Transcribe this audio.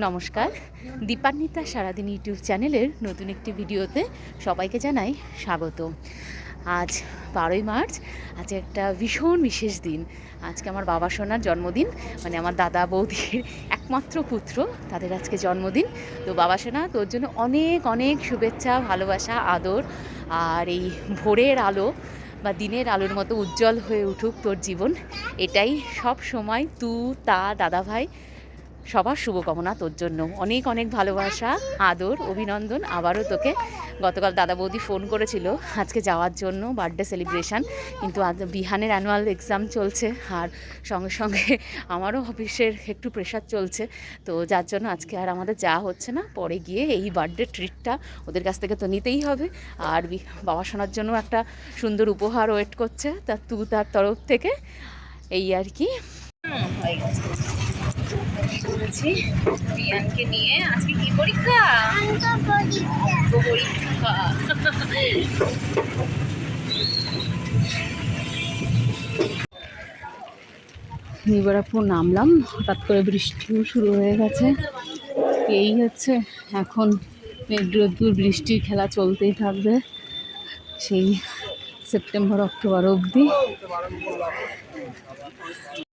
নমস্কার, দীপান্বিতা সারাদিন ইউটিউব চ্যানেলের নতুন একটি ভিডিওতে সবাইকে জানাই স্বাগত। আজ 12ই মার্চ, আজ একটা ভীষণ বিশেষ দিন। আজকে আমার বাবা সোনার জন্মদিন, মানে আমার দাদা বৌদির একমাত্র পুত্র, তাদের আজকে জন্মদিন। তো বাবা সোনা, তোর জন্য অনেক অনেক শুভেচ্ছা, ভালোবাসা, আদর। আর এই ভোরের আলো বা দিনের আলোর মতো উজ্জ্বল হয়ে উঠুক তোর জীবন, এটাই সব সময় দাদাভাই সবার শুভকামনা তোর জন্য। অনেক অনেক ভালোবাসা, আদর, অভিনন্দন আবারও তোকে। গতকাল দাদা বৌদি ফোন করেছিল আজকে যাওয়ার জন্য বার্থডে সেলিব্রেশন, কিন্তু আজ বিহানের অ্যানুয়াল এক্সাম চলছে, আর সঙ্গে সঙ্গে আমারও অফিসের একটু প্রেশার চলছে, তো যার জন্য আজকে আর আমাদের যাওয়া হচ্ছে না। পরে গিয়ে এই বার্থডে ট্রিটটা ওদের কাছ থেকে তো নিতেই হবে, আর বাবা শোনার জন্য একটা সুন্দর উপহার ওয়েট করছে তার তরফ থেকে, এই আর কি। হয়ে গেছে শুনেছি রিয়ানকে নিয়ে। আজকে কি পরীক্ষা? পরীক্ষা। নিবারাপুর নামলাম, হঠাৎ করে বৃষ্টিও শুরু হয়ে গেছে। এই হচ্ছে এখন রোদ্দুর বৃষ্টির খেলা চলতেই থাকবে সেই সেপ্টেম্বর অক্টোবর অবধি।